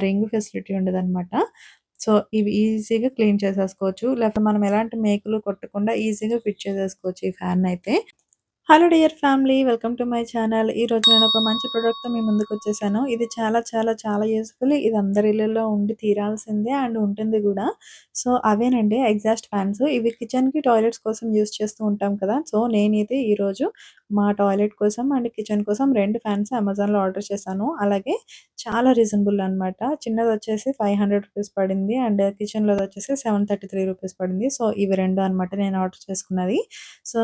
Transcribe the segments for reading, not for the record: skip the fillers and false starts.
Ring facility ఉండదనమాట. So, ఇవి ఈజీగా క్లీన్ చేసేసుకోవచ్చు. లేకపోతే మనం ఎలాంటి మేకులు కొట్టకుండా ఈజీగా ఫిట్ చేసేసుకోవచ్చు ఈ ఫ్యాన్‌నయితే. Hello dear family. Welcome to my channel. ఈరోజు నేనొక మంచి ప్రొడక్ట్‌తో మీ ముందుకొచ్చేసాను. ఇది చాలా యూజ్‌ఫుల్. ఇది అందరి ఇళ్లల్లో ఉండి తీరాల్సిందే అండ్ ఉంటుంది గూడా. సో, అవేనండి ఎగ్జాస్ట్ ఫ్యాన్స్. ఇవి కిచెన్‌కి, టాయిలెట్స్ కోసం యూజ్ చేస్తూ ఉంటాం కదా! సో, నేనైతే ఈరోజు మా టాయిలెట్ కోసం అండ్ కిచెన్ కోసం 2 ఫ్యాన్స్ అమెజాన్‌లో ఆర్డర్ చేశాను. అలాగే చాలా రీజనబుల్ అనమాట. చిన్నదొచ్చేసి రూ. 500 పడింది. అండ్ కిచెన్‌లోదొచ్చేసి రూ. 733 పడింది. సో, ఇవి 2 అనమాట నేను ఆర్డర్ చేసుకున్నది. సో,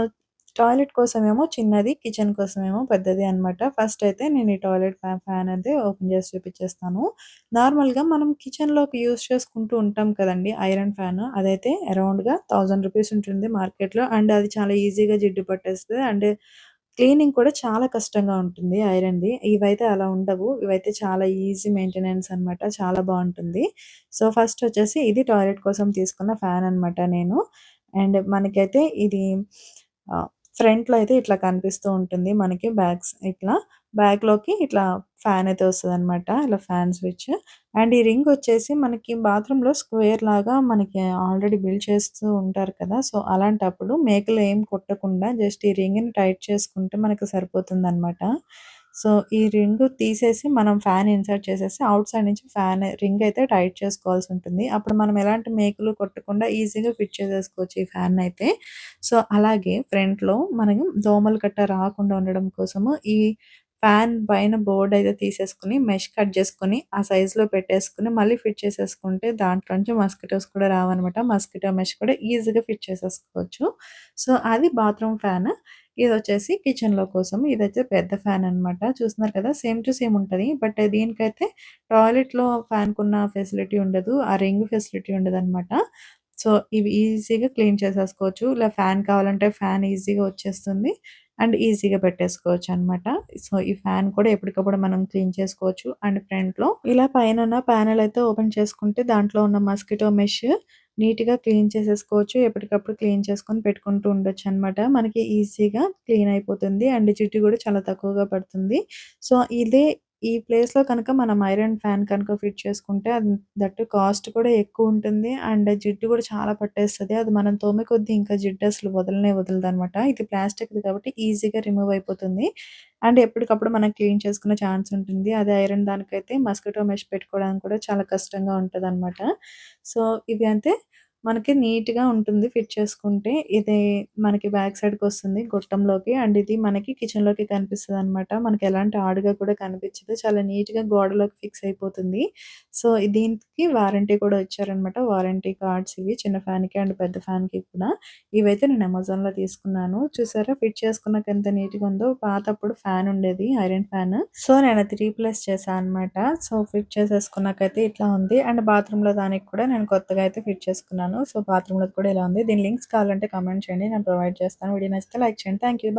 టాయిలెట్ కోసమేమో చిన్నది, కిచెన్ కోసమేమో పెద్దది అనమాట. ఫస్ట్ అయితే నేను ఈ టాయిలెట్ ఫ్యాన్ అయితే ఓపెన్ చేసి చూపించేస్తాను. నార్మల్‌గా మనం కిచెన్‌లోకి యూజ్ చేసుకుంటూ ఉంటాం కదండీ! Iron fan. అదైతే అరౌండ్‌గా రూ. 1000 ఉంటుంది మార్కెట్‌లో. అండ్ అది చాలా ఈజీగా జిడ్డు పట్టేస్తది. అండ్ క్లీనింగ్ కూడా చాలా కష్టంగా ఉంటుంది ఐరన్‌ది. ఇవైతే అలా ఉండవు. ఇవైతే చాలా ఈజీ మెయింటెనెన్స్ అనమాట. చాలా బావుంటుంది. సో, ఫస్ట్ వచ్చేసి ఇది టాయిలెట్ కోసం తీసుకున్న ఫ్యాన్ అనమాట నేను. అండ్ మనకైతే ఇది ఆహ్, ఫ్రంట్‌లో అయితే ఇట్లా కనిపిస్తూ ఉంటుంది మనకి ఇట్లా బ్యాక్‌లోకి ఇట్లా ఫ్యాన్ అయితే వస్తదనమాట. ఇలా ఫ్యాన్ స్విచ్. అండ్ ఈ రింగ్ వచ్చేసి మనకి బాత్రూమ్‌లో స్క్వేర్ లాగా మనకి ఆల్రెడీ బిల్డ్ చేస్తూ ఉంటారు కదా! సో, అలాంటప్పుడు మేకులు ఏం కొట్టకుండా జస్ట్ ఈ రింగ్‌ని టైట్ చేసుకుంటే మనకు సరిపోతుందనమాట. సో, ఈ రింగ్ తీసేసి మనం ఫ్యాన్ ఇన్సర్ట్ చేసేసి ఔట్ సైడ్ నుంచి రింగ్ అయితే టైట్ చేసుకోవాల్సుంటుంది. అప్పుడు మనం ఎలాంటి మేకులు కొట్టకుండా ఈజీగా ఫిట్ చేసేసుకోవచ్చు ఈ ఫ్యాన్‌నయితే. సో, అలాగే ఫ్రంట్‌లో మనం దోమలు గట్టా రాకుండా ఉండడం కోసము ఈ ఫ్యాన్ పైన బోర్డ్ అయితే తీసేసుకొని, మెష్ కట్ చేసుకొని, ఆ సైజ్‌లో పెట్టేసుకొని, మళ్ళీ ఫిట్ చేసేసుకుంటే దాంట్లో నుంచి మస్కిటోస్ కూడా రావనమాట. మస్కిటో మెష్ కూడా ఈజీగా ఫిట్ చేసేసుకోవచ్చు. సో, అది బాత్రూమ్ ఫ్యాన్. ఇదొచ్చేసి కిచెన్‌లో కోసం. ఇదైతే పెద్ద ఫ్యాన్ అనమాట. చూస్తున్నారు కదా! సేమ్ టు సేమ్ ఉంటది. బట్ దీనికైతే టాయిలెట్‌లో ఫ్యాన్‌కున్న ఫెసిలిటీ ఉండదు. ఆ రింగ్ ఫెసిలిటీ ఉండదనమాట. సో, ఇవి ఈజీగా క్లీన్ చేసేసుకోవచ్చు. ఇలా ఫ్యాన్ కావాలంటే ఫ్యాన్ ఈజీగా వచ్చేస్తుంది. అండ్ ఈజీగా పెట్టేసుకోవచ్చనమాట. సో, ఈ ఫ్యాన్ కూడా ఎప్పటికప్పుడు మనం క్లీన్ చేసుకోవచ్చు. అండ్ ఫ్రంట్‌లో ఇలా పైనున్న ప్యానెల్ అయితే ఓపెన్ చేసుకుంటే దాంట్లో ఉన్న మస్కిటో మెష్ నీట్‌గా క్లీన్ చేసేసుకోవచ్చు. ఎప్పటికప్పుడు క్లీన్ చేసుకొని పెట్టుకుంటూ ఉండొచ్చనమాట. మనకి ఈజీగా క్లీన్ అయిపోతుంది. అండ్ జిడ్డు కూడా చాలా తక్కువగా పడుతుంది. సో, ఈ ప్లేస్‌లో కనుక మనం ఐరన్ ఫ్యాన్ కనుక ఫిట్ చేసుకుంటే దట్టు కాస్ట్ కూడా ఎక్కువుంటుంది. అండ్ జిడ్డు కూడా చాలా పట్టేస్తది. అది మనం తోమే కొద్దీ ఇంకా జిడ్డు అసలు వదలనే వదలదనమాట. ఇది ప్లాస్టిక్‌ది కాబట్టి ఈజీగా రిమూవ్ అయిపోతుంది. అండ్ ఎప్పటికప్పుడు మనం క్లీన్ చేసుకునే ఛాన్స్ ఉంటుంది. అదే ఐరన్ దానికైతే మస్కిటో మెష్ పెట్టుకోవడానికి కూడా చాలా కష్టంగా ఉంటదనమాట. సో, ఇవి అయితే మనకి నీట్‌గా ఉంటుంది ఫిట్ చేసుకుంటే. ఇది మనకి బ్యాక్ సైడ్‌కొస్తుంది గొట్టంలోకి. అండ్ ఇది మనకి కిచెన్‌లోకి కనిపిస్తదనమాట. మనకి ఎలాంటి ఆడుగా కూడా కనిపించదు. చాలా నీట్‌గా గోడలోకి ఫిక్స్ అయిపోతుంది. సో, దీనికి వారంటీ కూడా ఇచ్చారనమాట. వారంటీ కార్డ్స్ ఇవి చిన్న ఫ్యాన్‌కి అండ్ పెద్ద ఫ్యాన్‌కి కూడా. ఇవైతే నేను అమెజాన్‌లో తీసుకున్నాను. చూసారా ఫిట్ చేసుకున్నాక ఎంత నీట్‌గా ఉందో. పాతప్పుడు ఫ్యాన్ ఉండేది ఐరన్ ఫ్యాన్. సో, నేను అది రీప్లేస్ చేశా అనమాట. సో, ఫిట్ చేసేసుకున్నాకైతే ఇట్లా ఉంది. అండ్ బాత్రూమ్‌లో దానికి కూడా నేను కొత్తగా అయితే ఫిట్ చేసుకున్నాను. సో, బాత్రూమ్‌లోది కూడా ఇలా ఉంది. దీని లింక్స్ కావాలంటే కామెంట్ చేయండి. నేను ప్రొవైడ్ చేస్తాను. వీడియో నచ్చితే లైక్ చేయండి. Thank you.